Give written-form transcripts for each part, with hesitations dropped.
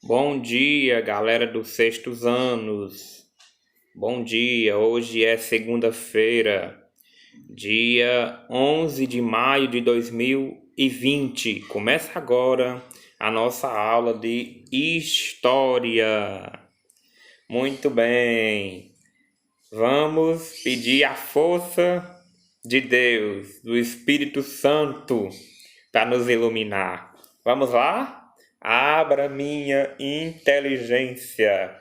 Bom dia, galera dos sextos anos. Bom dia, hoje é segunda-feira, dia 11 de maio de 2020. Começa agora a nossa aula de História. Muito bem, vamos pedir a força de Deus, do Espírito Santo, para nos iluminar. Vamos lá? Abra minha inteligência.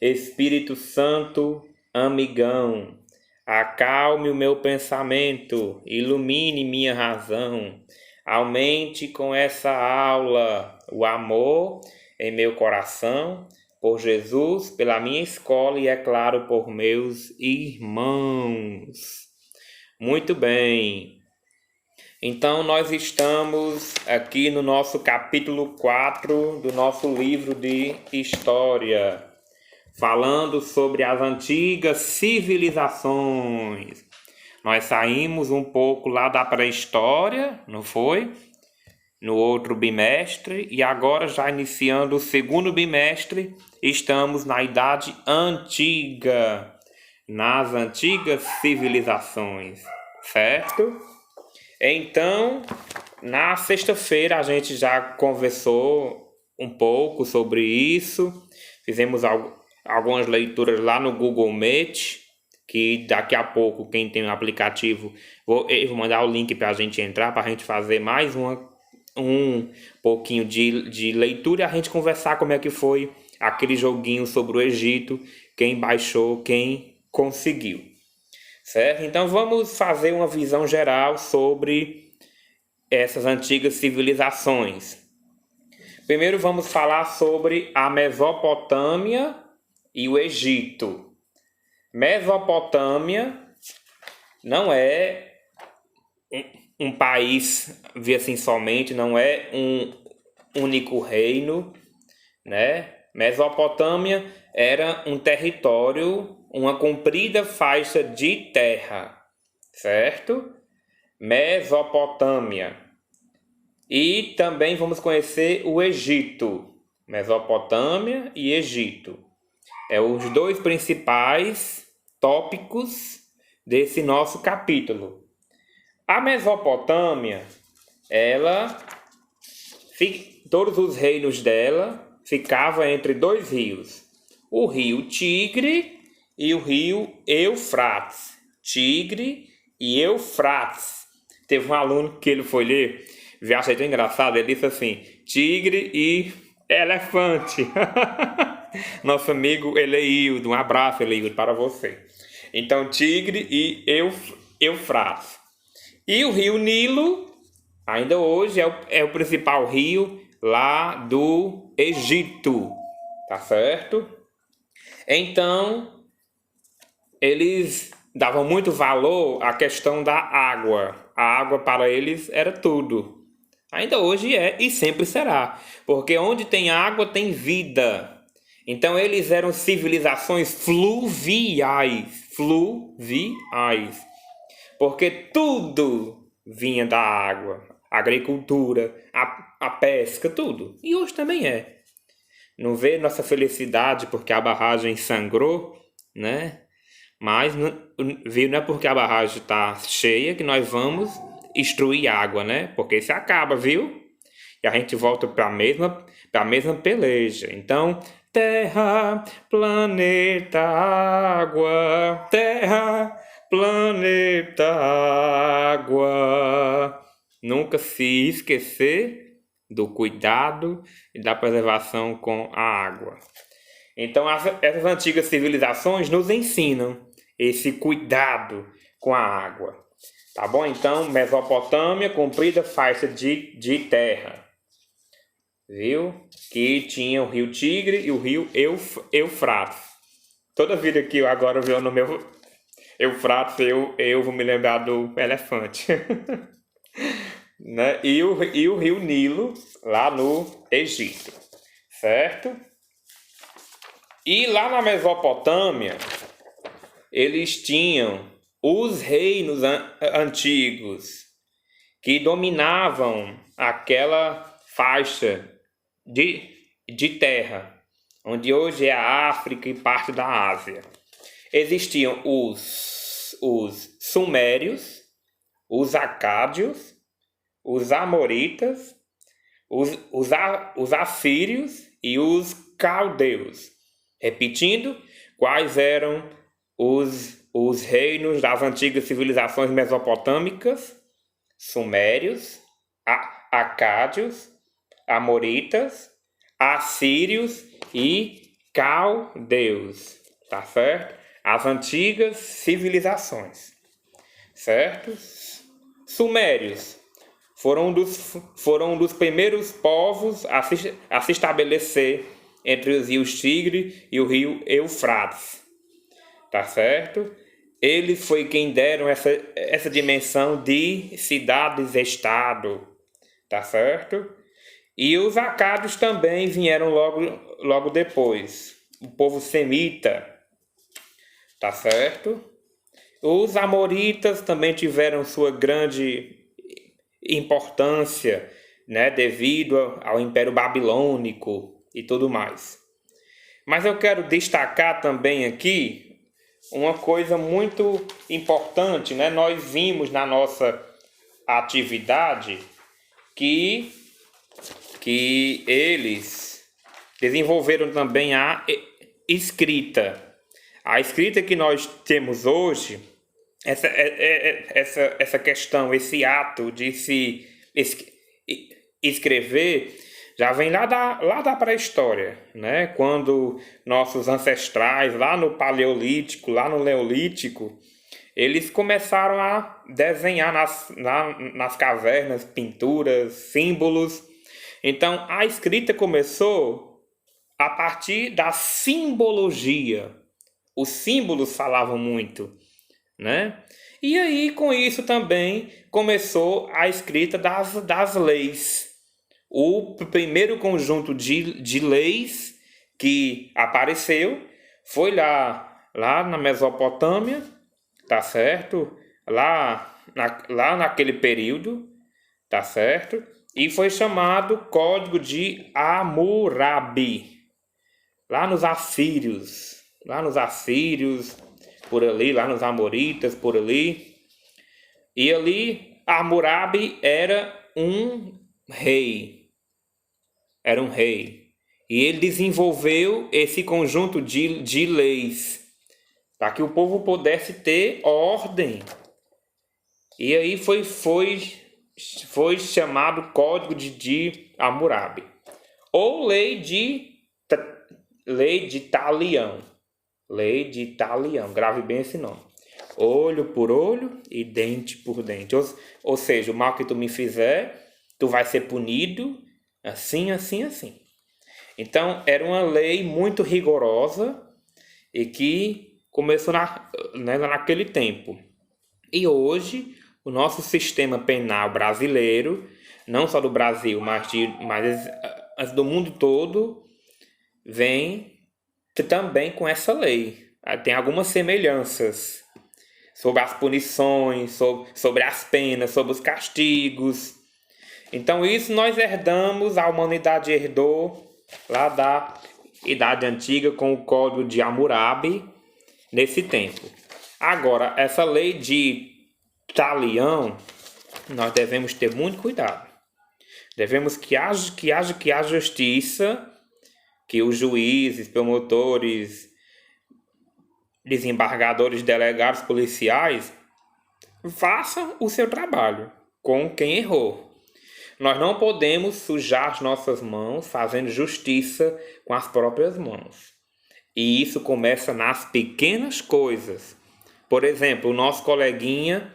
Espírito Santo, amigão, acalme o meu pensamento, ilumine minha razão. Aumente com essa aula o amor em meu coração, por Jesus, pela minha escola e, é claro, por meus irmãos. Muito bem. Então, nós estamos aqui no nosso capítulo 4 do nosso livro de História, falando sobre as antigas civilizações. Nós saímos um pouco lá da pré-história, não foi? No outro bimestre, e agora, já iniciando o segundo bimestre, estamos na Idade Antiga, nas antigas civilizações, certo? Então, na sexta-feira a gente já conversou um pouco sobre isso, fizemos algumas leituras lá no Google Meet, que daqui a pouco, quem tem um aplicativo, eu vou mandar o link para a gente entrar, para a gente fazer mais um pouquinho de leitura e a gente conversar como é que foi aquele joguinho sobre o Egito, quem baixou, quem conseguiu. Certo? Então vamos fazer uma visão geral sobre essas antigas civilizações. Primeiro vamos falar sobre a Mesopotâmia e o Egito. Mesopotâmia não é um país, via assim somente, não é um único reino, né? Mesopotâmia era um território, uma comprida faixa de terra, certo? Mesopotâmia. E também vamos conhecer o Egito. Mesopotâmia e Egito. É os dois principais tópicos desse nosso capítulo. A Mesopotâmia, todos os reinos dela ficavam entre dois rios. O rio Tigre e o rio Eufrates. Tigre e Eufrates. Teve um aluno que ele foi ler, eu achei tão engraçado, ele disse assim, tigre e elefante. Nosso amigo Eleildo, um abraço, Eleildo, para você. Então, Tigre e Eufrates. E o rio Nilo, ainda hoje, é o principal rio lá do Egito, tá certo? Então, eles davam muito valor à questão da água. A água para eles era tudo. Ainda hoje é e sempre será, porque onde tem água tem vida. Então eles eram civilizações fluviais, porque tudo vinha da água, a agricultura, a pesca, tudo. E hoje também é. Não vê nossa felicidade porque a barragem sangrou, né? Mas viu, não é porque a barragem está cheia que nós vamos extruir água, né? Porque se acaba, viu? E a gente volta para a mesma peleja. Então, terra, planeta, água, terra, planeta, água. Nunca se esquecer do cuidado e da preservação com a água. Então, essas antigas civilizações nos ensinam esse cuidado com a água. Tá bom? Então, Mesopotâmia, comprida faixa de terra. Viu? Que tinha o rio Tigre e o rio Eufrates. Toda vida que eu agora ver o nome Eufrates, eu vou me lembrar do elefante. Né? E o rio Nilo, lá no Egito. Certo? E lá na Mesopotâmia, eles tinham os reinos antigos que dominavam aquela faixa de terra, onde hoje é a África e parte da Ásia. Existiam os sumérios, os acádios, os amoritas, os assírios e os caldeus. Repetindo, quais eram os reinos das antigas civilizações mesopotâmicas? Sumérios, acádios, amoritas, assírios e caldeus, tá certo? As antigas civilizações, certo? Sumérios foram um dos primeiros povos a se estabelecer entre os rios Tigre e o rio Eufrates, tá certo? Eles foi quem deram essa dimensão de cidades-estado, tá certo? E os acádios também vieram logo depois. O povo semita, tá certo? Os amoritas também tiveram sua grande importância, né, devido ao Império Babilônico e tudo mais. Mas eu quero destacar também aqui uma coisa muito importante, né? Nós vimos na nossa atividade que eles desenvolveram também a escrita. A escrita que nós temos hoje, essa questão, esse ato de se escrever, já vem lá da pré-história, né? Quando nossos ancestrais, lá no Paleolítico, lá no Neolítico, eles começaram a desenhar nas cavernas pinturas, símbolos. Então, a escrita começou a partir da simbologia. Os símbolos falavam muito, né? E aí, com isso também, começou a escrita das leis. O primeiro conjunto de leis que apareceu foi lá na Mesopotâmia, tá certo? Lá naquele período, tá certo? E foi chamado Código de Hammurabi, lá nos assírios, por ali, lá nos amoritas, por ali. E ali, Hammurabi era um rei. E ele desenvolveu esse conjunto de leis para que o povo pudesse ter ordem. E aí foi chamado Código de Hammurabi. Ou Lei de Talião. Lei de Talião. Grave bem esse nome. Olho por olho e dente por dente. Ou seja, o mal que tu me fizer, tu vai ser punido assim, assim, assim. Então, era uma lei muito rigorosa e que começou naquele tempo. E hoje, o nosso sistema penal brasileiro, não só do Brasil, mas do mundo todo, vem também com essa lei. Tem algumas semelhanças sobre as punições, sobre as penas, sobre os castigos. Então isso nós herdamos, a humanidade herdou lá da Idade Antiga com o Código de Hammurabi nesse tempo. Agora, essa lei de Talião, nós devemos ter muito cuidado. Devemos que haja justiça, que os juízes, promotores, desembargadores, delegados, policiais façam o seu trabalho com quem errou. Nós não podemos sujar as nossas mãos fazendo justiça com as próprias mãos. E isso começa nas pequenas coisas. Por exemplo, o nosso coleguinha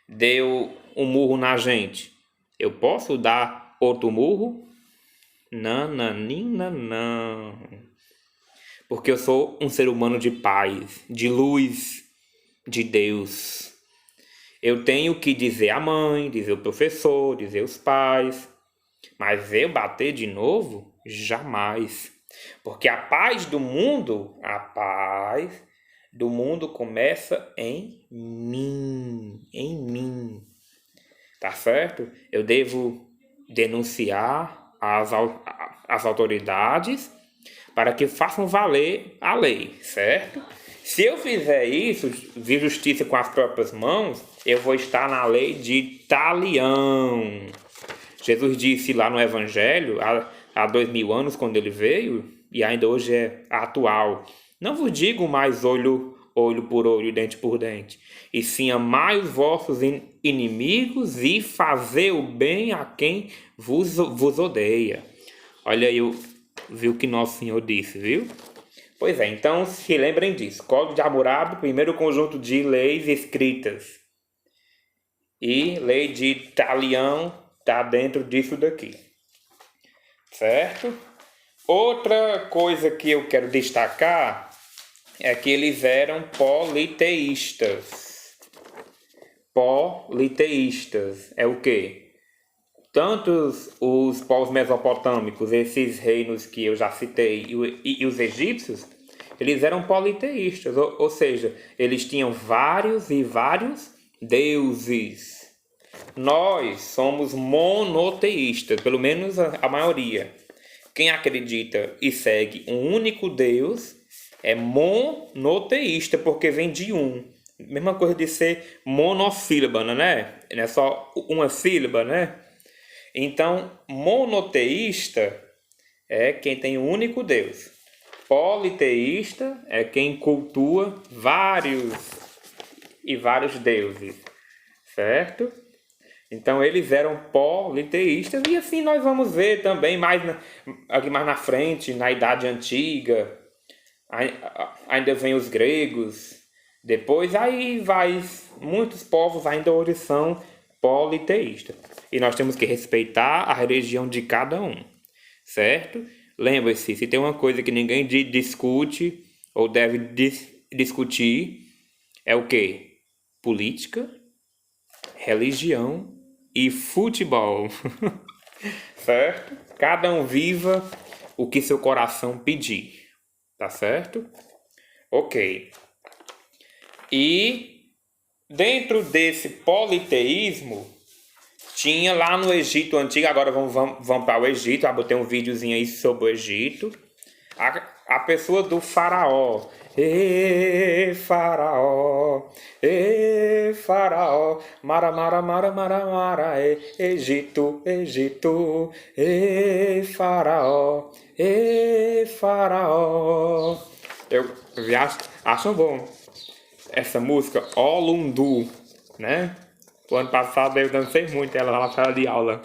deu um murro na gente. Eu posso dar outro murro? Nananina, não. Porque eu sou um ser humano de paz, de luz, de Deus. Eu tenho que dizer à mãe, dizer ao professor, dizer aos pais. Mas eu bater de novo? Jamais. Porque a paz do mundo começa em mim. Em mim. Tá certo? Eu devo denunciar as autoridades para que façam valer a lei, certo? Se eu fizer isso, de justiça com as próprias mãos, eu vou estar na lei de talião. Jesus disse lá no Evangelho, há 2000 anos, quando ele veio, e ainda hoje é atual: não vos digo mais olho por olho, dente por dente, e sim amai os vossos inimigos e fazer o bem a quem vos odeia. Olha aí, viu o que Nosso Senhor disse, viu? Pois é, então se lembrem disso. Código de Hammurabi, primeiro conjunto de leis escritas. E lei de talião está dentro disso daqui. Certo? Outra coisa que eu quero destacar é que eles eram politeístas. Politeístas é o quê? Tanto os povos mesopotâmicos, esses reinos que eu já citei, e os egípcios, eles eram politeístas, ou seja, eles tinham vários e vários deuses. Nós somos monoteístas, pelo menos a maioria. Quem acredita e segue um único Deus é monoteísta, porque vem de um. Mesma coisa de ser monossílaba, né? Não é só uma sílaba, né? Então, monoteísta é quem tem um único Deus. Politeísta é quem cultua vários deuses, certo? Então, eles eram politeístas, e assim nós vamos ver também aqui mais na frente, na Idade Antiga, ainda vem os gregos, depois aí muitos povos ainda hoje são politeístas. E nós temos que respeitar a religião de cada um, certo? Lembre-se, se tem uma coisa que ninguém discute ou deve discutir, é o quê? Política, religião e futebol. Certo? Cada um viva o que seu coração pedir. Tá certo? Ok. E dentro desse politeísmo, tinha lá no Egito Antigo, agora vamos para o Egito, eu botei um videozinho aí sobre o Egito, a pessoa do faraó. Faraó, faraó, mara, mara, mara, mara, mara, Egito, Egito, faraó, faraó. Eu acho bom essa música, Olundu, né? O ano passado eu dancei muito ela lá na sala de aula,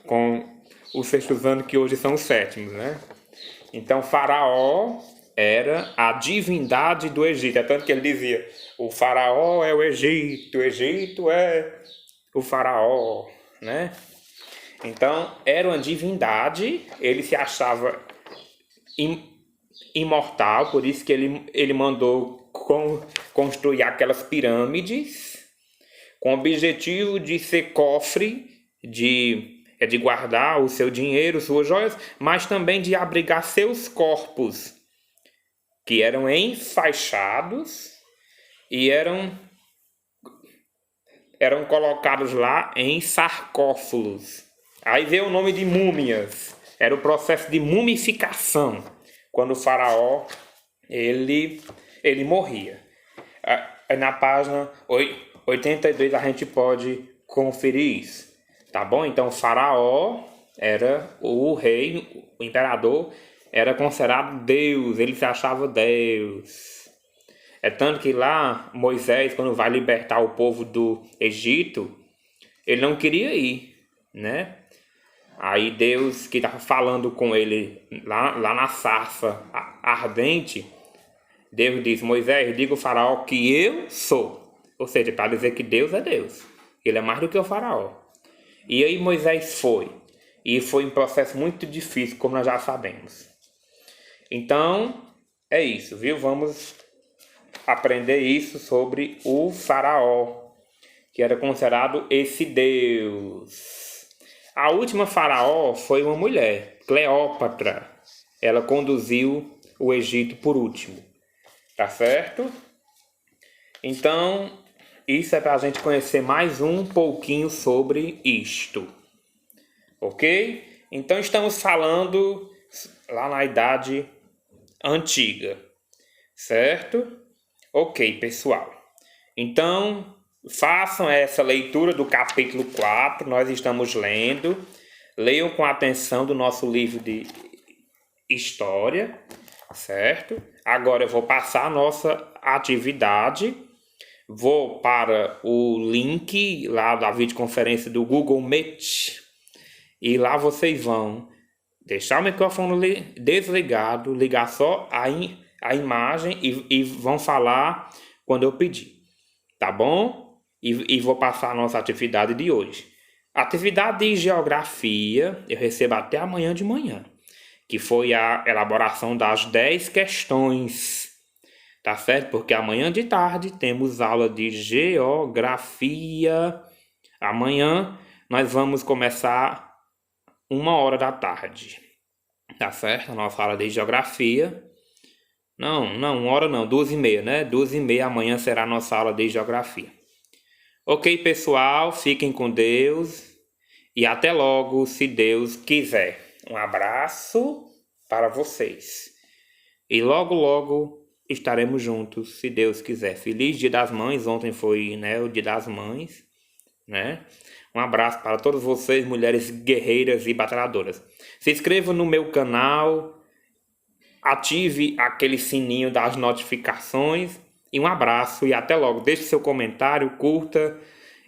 com os sextos anos que hoje são os sétimos, né? Então, Faraó era a divindade do Egito. É tanto que ele dizia: o Faraó é o Egito é o Faraó, né? Então, era uma divindade, ele se achava imortal, por isso que ele mandou construir aquelas pirâmides, com o objetivo de ser cofre, de guardar o seu dinheiro, suas joias, mas também de abrigar seus corpos, que eram enfaixados e eram colocados lá em sarcófagos. Aí veio o nome de múmias. Era o processo de mumificação, quando o faraó ele morria. Na página 82 a gente pode conferir isso. Tá bom? Então, o faraó era o rei, o imperador, era considerado Deus, ele se achava Deus. É tanto que lá, Moisés, quando vai libertar o povo do Egito, ele não queria ir, né? Aí Deus, que estava falando com ele lá na sarça ardente, Deus disse: Moisés, diga ao faraó que eu sou. Ou seja, para dizer que Deus é Deus. Ele é mais do que o faraó. E aí Moisés foi. E foi um processo muito difícil, como nós já sabemos. Então, é isso, viu? Vamos aprender isso sobre o faraó, que era considerado esse Deus. A última faraó foi uma mulher, Cleópatra. Ela conduziu o Egito por último. Tá certo? Então, isso é para a gente conhecer mais um pouquinho sobre isto. Ok? Então, estamos falando lá na Idade Antiga, certo? Ok, pessoal. Então, façam essa leitura do capítulo 4, nós estamos lendo. Leiam com atenção do nosso livro de história, certo? Agora eu vou passar a nossa atividade. Vou para o link lá da videoconferência do Google Meet. E lá vocês vão deixar o microfone desligado, ligar só a imagem e vão falar quando eu pedir. Tá bom? E vou passar a nossa atividade de hoje. Atividade de geografia eu recebo até amanhã de manhã, que foi a elaboração das 10 questões. Tá certo? Porque amanhã de tarde temos aula de geografia. Amanhã nós vamos começar 1h da tarde. Tá certo? A nossa aula de geografia. Não, 1h não, 2h30, né? 2h30 amanhã será a nossa aula de geografia. Ok, pessoal, fiquem com Deus e até logo, se Deus quiser. Um abraço para vocês. E logo, logo estaremos juntos, se Deus quiser. Feliz Dia das Mães. Ontem foi, né, o Dia das Mães, né? Um abraço para todas vocês, mulheres guerreiras e batalhadoras. Se inscreva no meu canal, ative aquele sininho das notificações. E um abraço e até logo. Deixe seu comentário, curta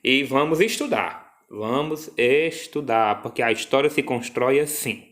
e vamos estudar. Vamos estudar, porque a história se constrói assim.